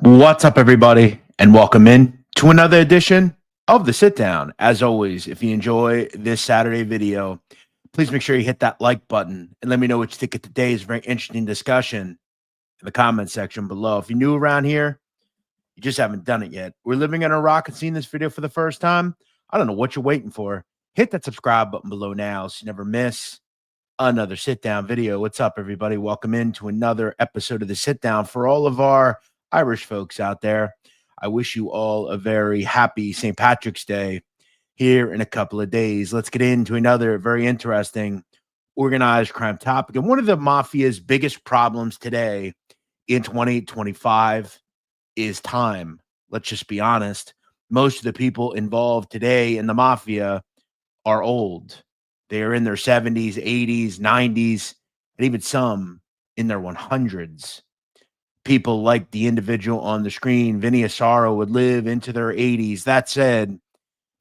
What's up, everybody, and welcome in to another edition of the Sit Down. As always, if you enjoy this Saturday video, please make sure you hit that like button and let me know what you think of today's very interesting discussion in the comment section below. If you're new around here, you just haven't done it yet. We're living in Iraq and seeing this video for the first time. I don't know what you're waiting for. Hit that subscribe button below now so you never miss another Sit Down video. What's up, everybody? Welcome in to another episode of the Sit Down. For all of our Irish folks out there, I wish you all a very happy St. Patrick's Day here in a couple of days. Let's get into another very interesting organized crime topic. And one of the mafia's biggest problems today in 2025 is time. Let's just be honest. Most of the people involved today in the mafia are old. They are in their 70s, 80s, 90s, and even some in their 100s. People like the individual on the screen, Vinny Asaro, would live into their 80s. That said,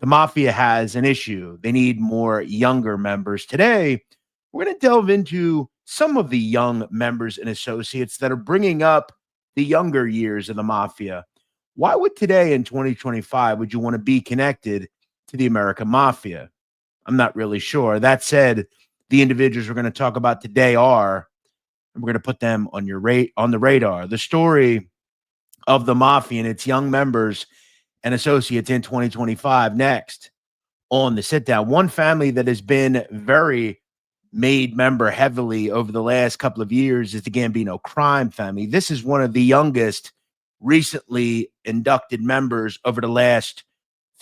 the mafia has an issue. They need more younger members. Today, we're going to delve into some of the young members and associates that are bringing up the younger years of the mafia. Why would today in 2025 would you want to be connected to the American Mafia? I'm not really sure. That said, the individuals we're going to talk about today are, and we're going to put them on the radar. The story of the mafia and its young members and associates in 2025 next on the Sit Down. One family that has been very made member heavily over the last couple of years is the Gambino crime family. This is one of the youngest recently inducted members over the last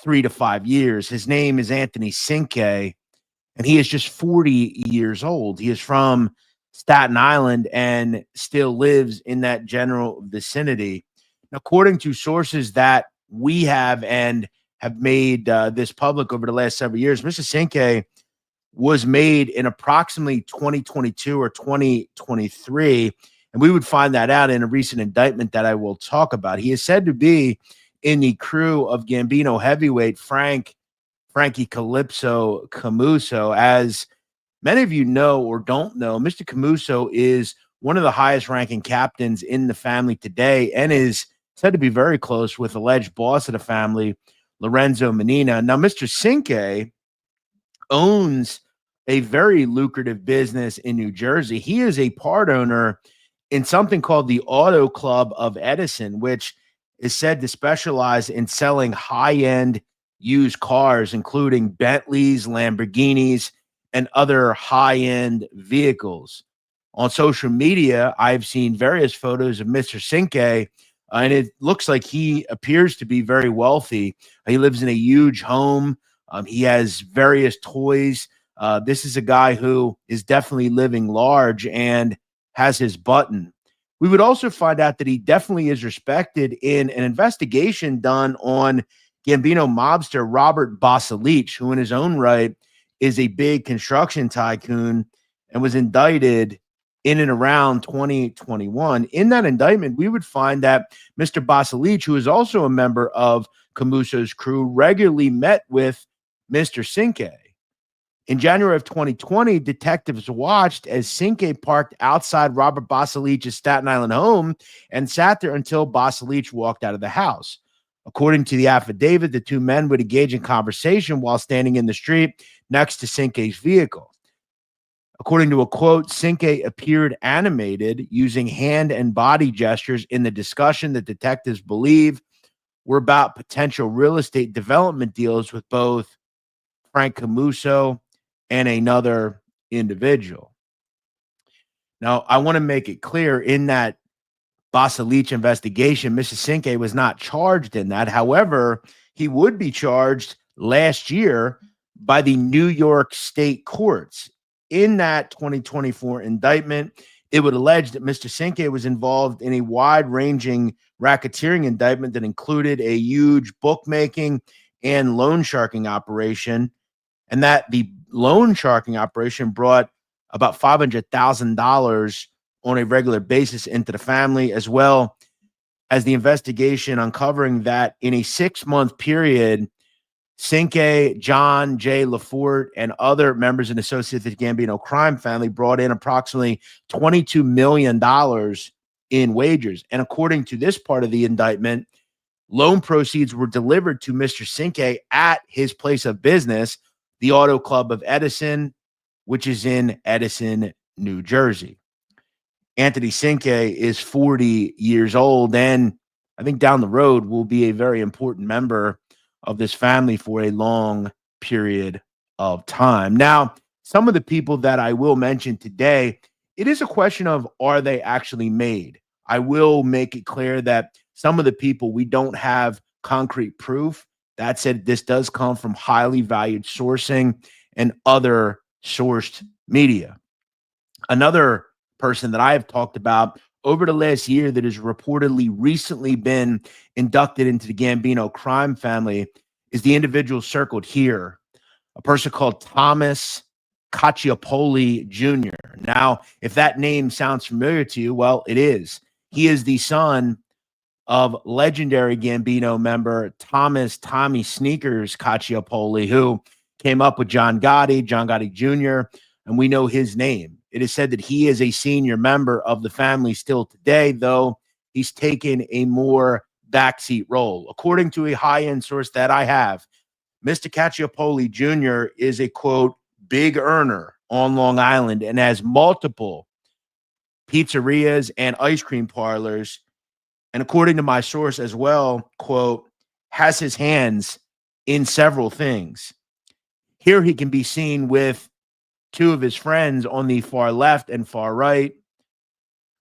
3 to 5 years. His name is Anthony Cicale, and he is just 40 years old. He is from Staten Island and still lives in that general vicinity. According to sources that we have and have made this public over the last several years, Mr. Cicale was made in approximately 2022 or 2023, and we would find that out in a recent indictment that I will talk about. He is said to be in the crew of Gambino heavyweight Frankie Calypso Camuso. As many of you know or don't know, Mr. Camuso is one of the highest ranking captains in the family today and is said to be very close with alleged boss of the family, Lorenzo Menina. Now, Mr. Cicale owns a very lucrative business in New Jersey. He is a part owner in something called the Auto Club of Edison, which is said to specialize in selling high-end used cars, including Bentleys, Lamborghinis, and other high-end vehicles. On social media, I've seen various photos of Mr. Cicale, and it looks like he appears to be very wealthy. He lives in a huge home. He has various toys. This is a guy who is definitely living large and has his button. We would also find out that he definitely is respected in an investigation done on Gambino mobster Robert Basilich, who in his own right is a big construction tycoon and was indicted in and around 2021. In that indictment, we would find that Mr. Basilich, who is also a member of Camuso's crew, regularly met with Mr. Cicale. In January of 2020, detectives watched as Cicale parked outside Robert Basilich's Staten Island home and sat there until Basilich walked out of the house. According to the affidavit, the two men would engage in conversation while standing in the street next to Cicale's vehicle. According to a quote, Cicale appeared animated, using hand and body gestures in the discussion that detectives believe were about potential real estate development deals with both Frank Camuso and another individual. Now, I want to make it clear in that Basilich investigation, Mr. Cicale was not charged in that. However, he would be charged last year by the New York State courts. In that 2024 indictment, it would allege that Mr. Cicale was involved in a wide-ranging racketeering indictment that included a huge bookmaking and loan sharking operation, and that the loan sharking operation brought about $500,000 on a regular basis into the family, as well as the investigation uncovering that in a 6-month period, Cicale, John J. Lafort, and other members and associates of the Gambino crime family brought in approximately $22 million in wagers. And according to this part of the indictment, loan proceeds were delivered to Mr. Cicale at his place of business, the Auto Club of Edison, which is in Edison, New Jersey. Anthony Cicale is 40 years old, and I think down the road will be a very important member of this family for a long period of time. Now, some of the people that I will mention today, it is a question of, are they actually made? I will make it clear that some of the people, we don't have concrete proof. That said, this does come from highly valued sourcing and other sourced media. Another person that I have talked about over the last year that has reportedly recently been inducted into the Gambino crime family is the individual circled here, a person called Thomas Cacciapoli Jr. Now, if that name sounds familiar to you, well, it is. He is the son of legendary Gambino member Thomas Tommy Sneakers Cacciapoli, who came up with John Gotti Jr., and we know his name. It is said that he is a senior member of the family still today, though he's taken a more backseat role. According to a high-end source that I have, Mr. Cacciapoli Jr. is a, quote, big earner on Long Island and has multiple pizzerias and ice cream parlors. And according to my source as well, quote, has his hands in several things. Here he can be seen with two of his friends on the far left and far right,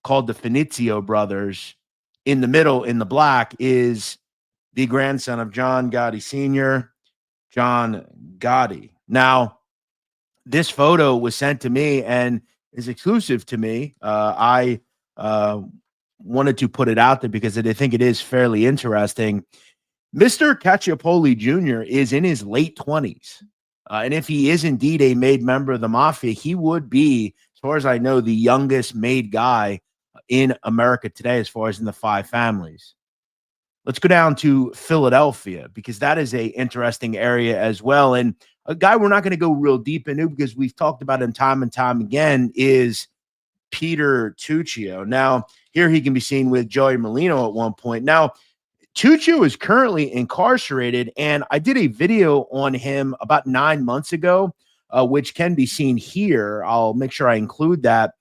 called the Finizio brothers. In the middle, in the black, is the grandson of John Gotti Sr., John Gotti. Now, this photo was sent to me and is exclusive to me. I wanted to put it out there because I think it is fairly interesting. Mr. Cacciapoli Jr. is in his late 20s. And if he is indeed a made member of the mafia, he would be, as far as I know, the youngest made guy in America today, as far as in the five families. Let's go down to Philadelphia, because that is a interesting area as well. And a guy we're not going to go real deep into because we've talked about him time and time again is Peter Tuccio. Now, here he can be seen with Joey Molino at one point. Now, Tuccio is currently incarcerated, and I did a video on him about 9 months ago, which can be seen here. I'll make sure I include that.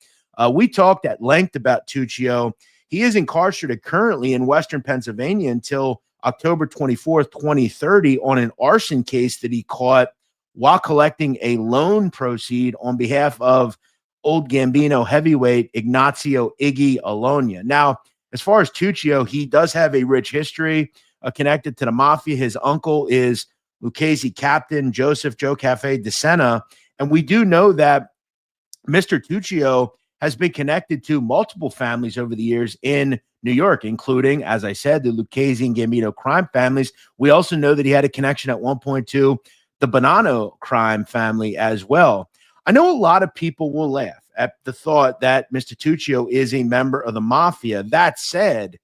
We talked at length about Tuccio. He is incarcerated currently in Western Pennsylvania until October 24th, 2030 on an arson case that he caught while collecting a loan proceed on behalf of old Gambino heavyweight Ignazio Iggy Alonia. Now, as far as Tuccio, he does have a rich history connected to the mafia. His uncle is Lucchese Captain Joseph Joe Cafe de Sena. And we do know that Mr. Tuccio has been connected to multiple families over the years in New York, including, as I said, the Lucchese and Gambino crime families. We also know that he had a connection at one point to the Bonanno crime family as well. I know a lot of people will laugh at the thought that Mr. Tuccio is a member of the mafia. That said,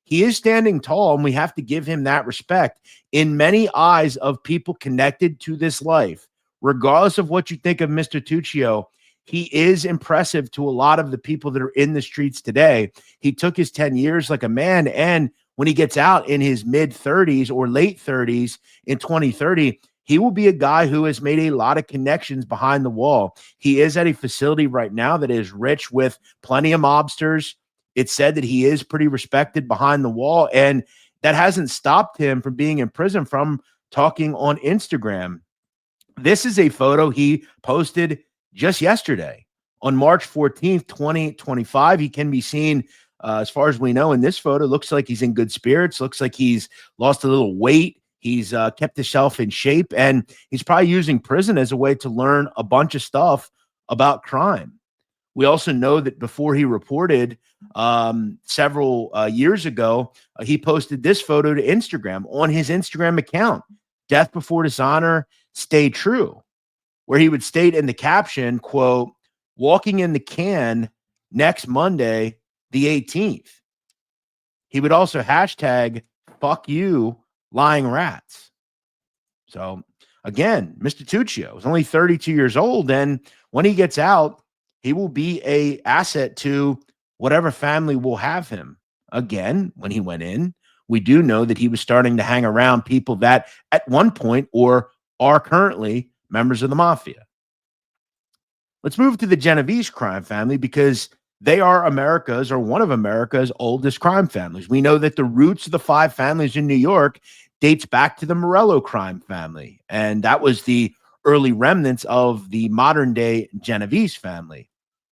he is standing tall, and we have to give him that respect in many eyes of people connected to this life. Regardless of what you think of Mr. Tuccio, he is impressive to a lot of the people that are in the streets today. He took his 10 years like a man, and when he gets out in his mid-30s or late 30s in 2030, he will be a guy who has made a lot of connections behind the wall. He is at a facility right now that is rich with plenty of mobsters. It's said that he is pretty respected behind the wall, and that hasn't stopped him from being in prison from talking on Instagram. This is a photo he posted just yesterday on March 14th, 2025. He can be seen, as far as we know, in this photo. Looks like he's in good spirits. Looks like he's lost a little weight. He's kept himself in shape, and he's probably using prison as a way to learn a bunch of stuff about crime. We also know that before he reported several years ago, he posted this photo to Instagram on his Instagram account, Death Before Dishonor, Stay True, where he would state in the caption, quote, walking in the can next Monday, the 18th. He would also hashtag, fuck you, lying rats. So again, Mr. Tuccio is only 32 years old, and when he gets out, he will be a asset to whatever family will have him. Again, when he went in, we do know that he was starting to hang around people that at one point or are currently members of the mafia. Let's move to the Genovese crime family because they are America's or one of America's oldest crime families. We know that the roots of the five families in New York dates back to the Borrello crime family, and that was the early remnants of the modern day Genovese family.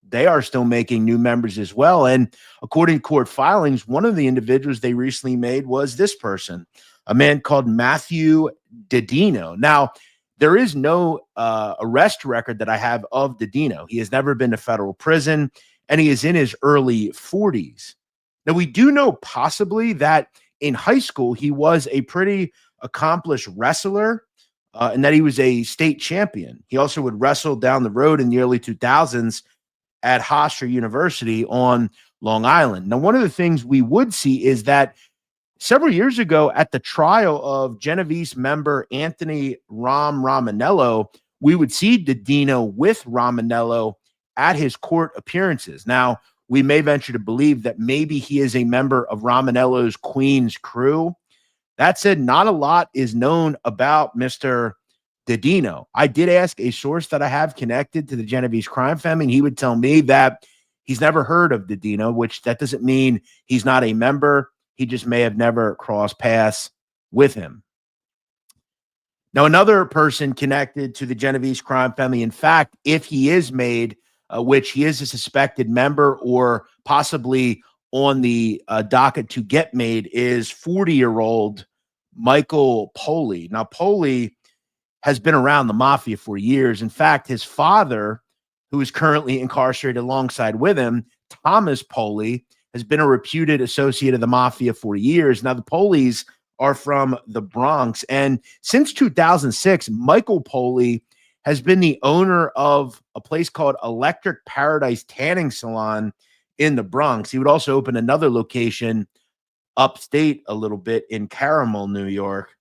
They are still making new members as well. And according to court filings, one of the individuals they recently made was this person, a man called Matthew Didino. Now, there is no arrest record that I have of Didino. He has never been to federal prison, and he is in his early 40s. Now, we do know possibly that in high school, he was a pretty accomplished wrestler and that he was a state champion. He also would wrestle down the road in the early 2000s at Hofstra University on Long Island. Now, one of the things we would see is that several years ago at the trial of Genovese member Anthony Romanello, we would see Didino with Romanello at his court appearances. Now, we may venture to believe that maybe he is a member of Romanello's Queen's crew. That said, not a lot is known about Mr. Didino. I did ask a source that I have connected to the Genovese crime family, and he would tell me that he's never heard of Didino, which that doesn't mean he's not a member. He just may have never crossed paths with him. Now, another person connected to the Genovese crime family, in fact, if he is made, which he is a suspected member or possibly on the docket to get made, is 40-year-old Michael Poli. Now, Poli has been around the mafia for years. In fact, his father, who is currently incarcerated alongside with him, Thomas Poli, has been a reputed associate of the mafia for years. Now, the Polis are from the Bronx. And since 2006, Michael Poli has been the owner of a place called Electric Paradise Tanning Salon in the Bronx. He would also open another location upstate a little bit in Caramel, New York.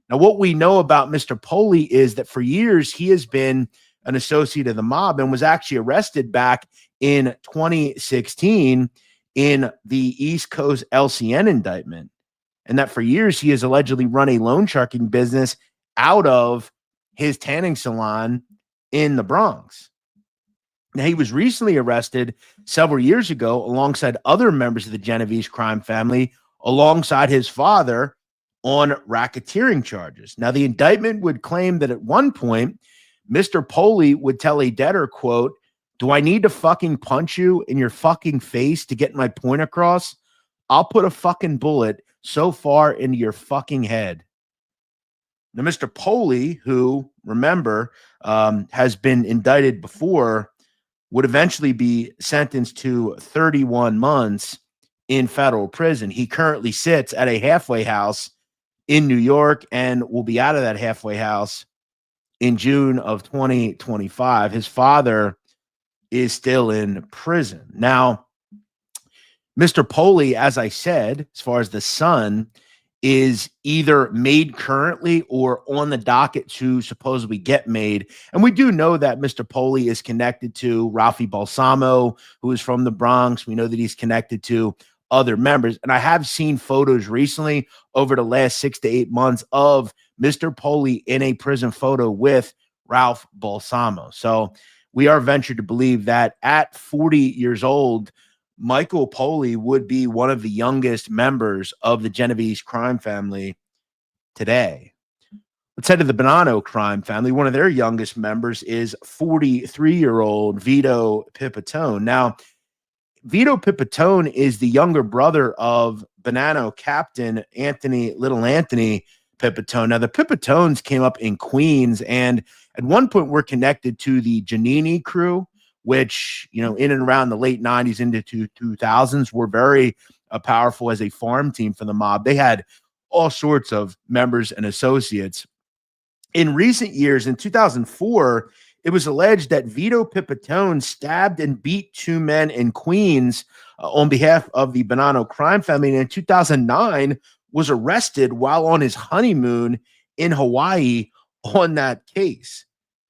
Now, what we know about Mr. Poli is that for years he has been an associate of the mob and was actually arrested back in 2016 in the East Coast LCN indictment. And that for years he has allegedly run a loan sharking business out of his tanning salon in the Bronx. Now, he was recently arrested several years ago alongside other members of the Genovese crime family, alongside his father, on racketeering charges. Now, the indictment would claim that at one point, Mr. Poli would tell a debtor, quote, "Do I need to fucking punch you in your fucking face to get my point across? I'll put a fucking bullet so far into your fucking head." Now, Mr. Poli, who, remember, has been indicted before, would eventually be sentenced to 31 months in federal prison. He currently sits at a halfway house in New York and will be out of that halfway house in June of 2025. His father is still in prison. Now, Mr. Poli, as I said, as far as the son, is either made currently or on the docket to supposedly get made. And we do know that Mr. Poli is connected to Ralphie Balsamo, who is from the Bronx. We know that he's connected to other members. And I have seen photos recently over the last 6 to 8 months of Mr. Poli in a prison photo with Ralph Balsamo. So we are ventured to believe that at 40 years old, Michael Poli would be one of the youngest members of the Genovese crime family today. Let's head to the Bonanno crime family. One of their youngest members is 43-year-old Vito Pipitone. Now, Vito Pipitone is the younger brother of Bonanno captain Little Anthony Pipitone. Now, the Pipitones came up in Queens and at one point were connected to the Giannini crew, which, you know, in and around the late 90s into 2000s were very powerful as a farm team for the mob. They had all sorts of members and associates. In recent years, in 2004, it was alleged that Vito Pipitone stabbed and beat two men in Queens on behalf of the Bonanno crime family. And in 2009, was arrested while on his honeymoon in Hawaii on that case.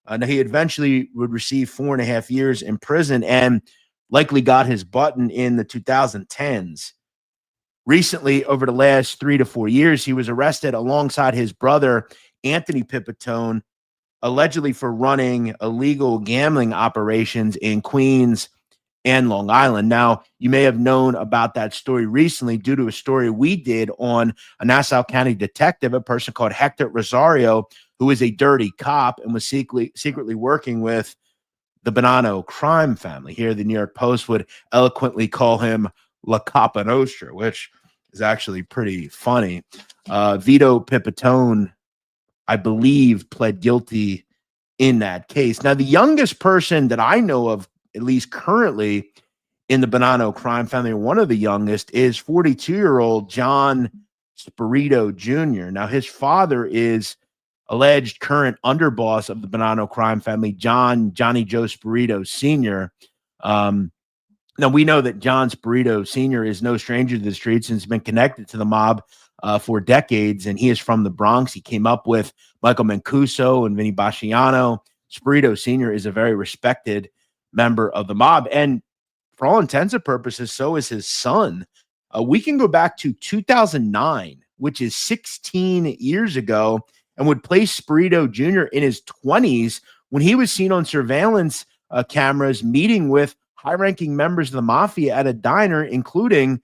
Now, he eventually would receive 4.5 years in prison. And likely got his button in the 2010s. Recently, over the last 3 to 4 years, he was arrested alongside his brother, Anthony Pipitone, allegedly for running illegal gambling operations in Queens and Long Island. Now, you may have known about that story recently due to a story we did on a Nassau County detective, a person called Hector Rosario, who is a dirty cop and was secretly working with the Bonanno crime family. Here, the New York Post would eloquently call him La Capa Nostra, which is actually pretty funny. Vito Pipitone, I believe, pled guilty in that case. Now, the youngest person that I know of, at least currently, in the Bonanno crime family, one of the youngest, is 42-year-old John Spirito Jr. Now, his father is alleged current underboss of the Bonanno crime family, Johnny Joe Spirito Sr. Now, we know that John Spirito Sr. is no stranger to the streets and has been connected to the mob for decades, and he is from the Bronx. He came up with Michael Mancuso and Vinny Basciano. Spirito Sr. is a very respected member of the mob, and for all intents and purposes, so is his son. We can go back to 2009, which is 16 years ago, and would place Spirito Jr. in his 20s when he was seen on surveillance cameras meeting with high-ranking members of the mafia at a diner, including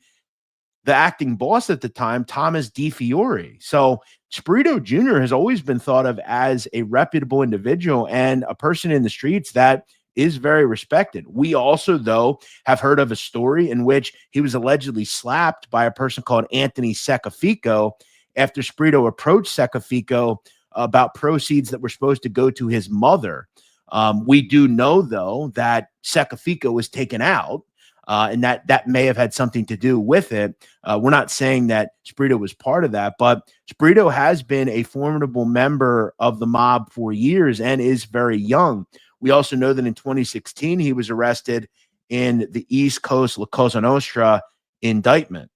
the acting boss at the time, Thomas Di Fiore. So Spirito Jr. has always been thought of as a reputable individual and a person in the streets that is very respected. We also, though, have heard of a story in which he was allegedly slapped by a person called Anthony Secafico after Spirito approached Secafico about proceeds that were supposed to go to his mother. We do know, though, that Secafico was taken out, and that may have had something to do with it. We're not saying that Spirito was part of that, but Spirito has been a formidable member of the mob for years and is very young. We also know that in 2016, he was arrested in the East Coast La Cosa Nostra indictment.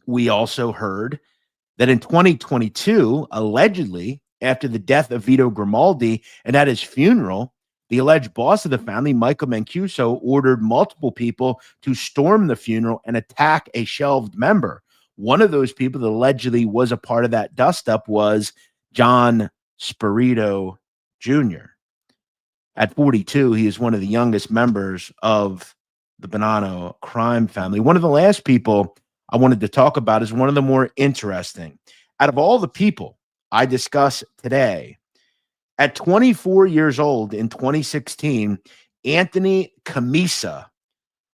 We also heard that in 2022, allegedly, after the death of Vito Grimaldi and at his funeral, the alleged boss of the family, Michael Mancuso, ordered multiple people to storm the funeral and attack a shelved member. One of those people that allegedly was a part of that dust-up was John Spirito Jr. At 42, he is one of the youngest members of the Bonanno crime family. One of the last people I wanted to talk about is one of the more interesting. Out of all the people I discuss today, at 24 years old in 2016, Anthony Camisa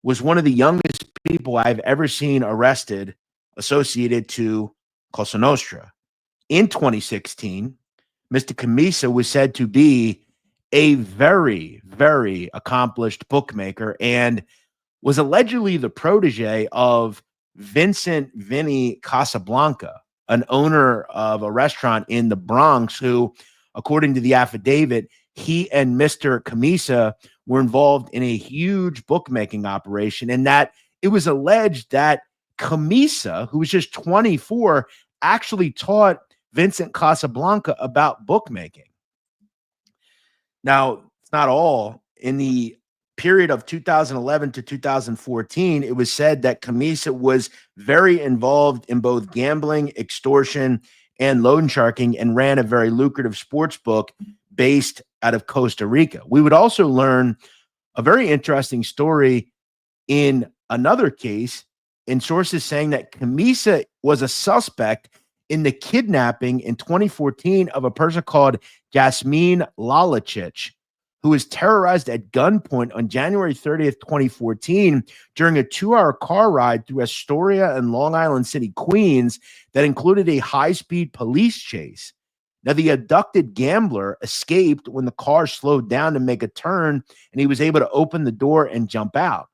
was one of the youngest people I've ever seen arrested associated to Cosa Nostra. In 2016, Mr. Camisa was said to be a very, very accomplished bookmaker and was allegedly the protege of Vincent Vinny Casablanca, an owner of a restaurant in the Bronx who, according to the affidavit, he and Mr. Camisa were involved in a huge bookmaking operation, and that it was alleged that Camisa, who was just 24, actually taught Vincent Casablanca about bookmaking. Now, it's not all. In the period of 2011 to 2014, it was said that Camisa was very involved in both gambling, extortion, and loan sharking, and ran a very lucrative sports book based out of Costa Rica. We would also learn a very interesting story in another case, in sources saying that Camisa was a suspect in the kidnapping in 2014 of a person called Jasmine Lalicic, who was terrorized at gunpoint on January 30th, 2014, during a 2-hour car ride through Astoria and Long Island City, Queens, that included a high-speed police chase. Now, the abducted gambler escaped when the car slowed down to make a turn, and he was able to open the door and jump out.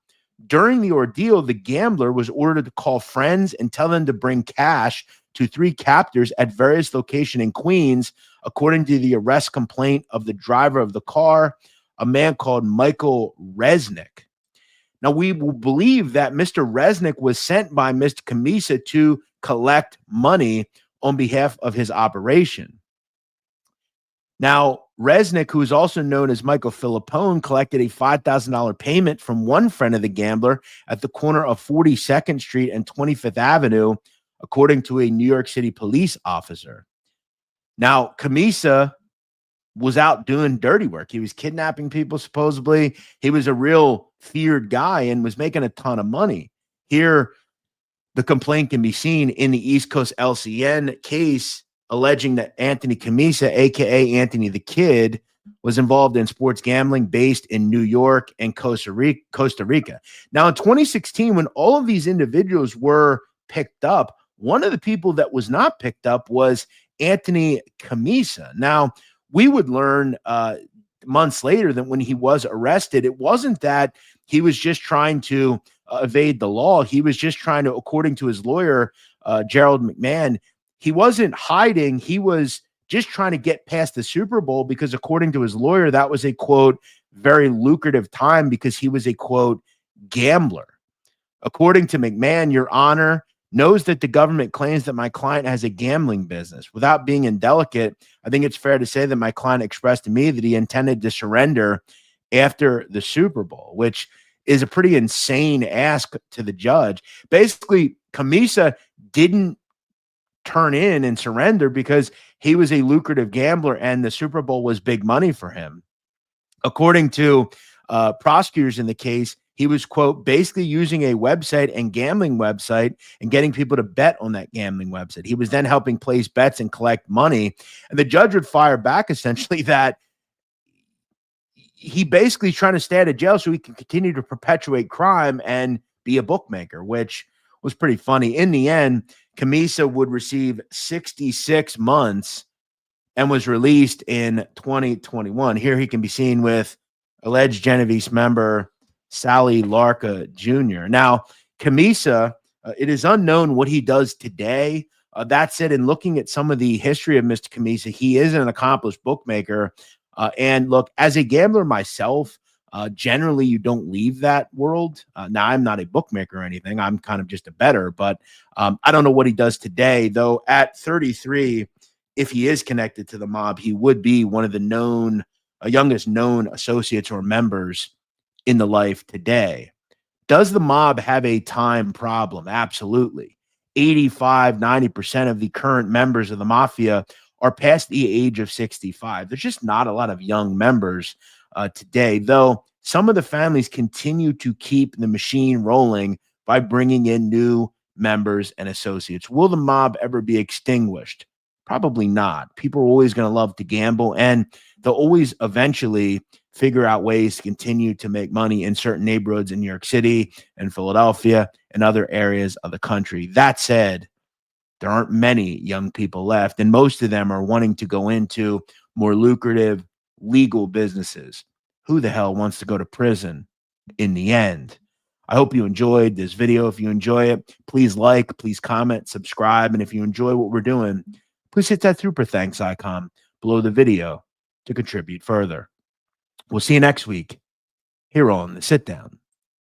During the ordeal, the gambler was ordered to call friends and tell them to bring cash to 3 captors at various locations in Queens, according to the arrest complaint of the driver of the car, a man called Michael Resnick. Now, we will believe that Mr. Resnick was sent by Mr. Camisa to collect money on behalf of his operation. Now, Resnick, who is also known as Michael Filippone, collected a $5,000 payment from one friend of the gambler at the corner of 42nd Street and 25th Avenue, according to a New York City police officer. Now, Camisa was out doing dirty work. He was kidnapping people, supposedly. He was a real feared guy and was making a ton of money. Here, the complaint can be seen in the East Coast LCN case alleging that Anthony Camisa, a.k.a. Anthony the Kid, was involved in sports gambling based in New York and Costa Rica. Now, in 2016, when all of these individuals were picked up, one of the people that was not picked up was Anthony Camisa. Now, we would learn months later that when he was arrested, it wasn't that he was just trying to evade the law. He was just trying to, according to his lawyer, Gerald McMahon, he wasn't hiding. He was just trying to get past the Super Bowl because, according to his lawyer, that was a, quote, very lucrative time because he was a, quote, gambler. According to McMahon, Your Honor knows that the government claims that my client has a gambling business. Without being indelicate, I think it's fair to say that my client expressed to me that he intended to surrender after the Super Bowl, which is a pretty insane ask to the judge. Basically, Camisa didn't turn in and surrender because he was a lucrative gambler and the Super Bowl was big money for him. According to prosecutors in the case, he was, quote, basically using a website and gambling website and getting people to bet on that gambling website. He was then helping place bets and collect money. And the judge would fire back essentially that he basically trying to stay out of jail so he can continue to perpetuate crime and be a bookmaker, which was pretty funny. In the end, Camisa would receive 66 months and was released in 2021. Here he can be seen with alleged Genovese member Sally Larka Jr. Now, Camisa, it is unknown what he does today. That said, in looking at some of the history of Mr. Camisa, he is an accomplished bookmaker. And look, as a gambler myself, generally you don't leave that world. Now, I'm not a bookmaker or anything. I'm kind of just a bettor, but I don't know what he does today, though. At 33, if he is connected to the mob, he would be one of the youngest known associates or members in the life today. Does the mob have a time problem? Absolutely. 85, 90% of the current members of the mafia are past the age of 65. There's just not a lot of young members today, though some of the families continue to keep the machine rolling by bringing in new members and associates. Will the mob ever be extinguished? Probably not. People are always going to love to gamble, and they'll always eventually figure out ways to continue to make money in certain neighborhoods in New York City and Philadelphia and other areas of the country. That said, there aren't many young people left, and most of them are wanting to go into more lucrative legal businesses. Who the hell wants to go to prison in the end? I hope you enjoyed this video. If you enjoy it, please like, please comment, subscribe, and if you enjoy what we're doing, please hit that super thanks icon below the video to contribute further. We'll see you next week here on The Sit Down.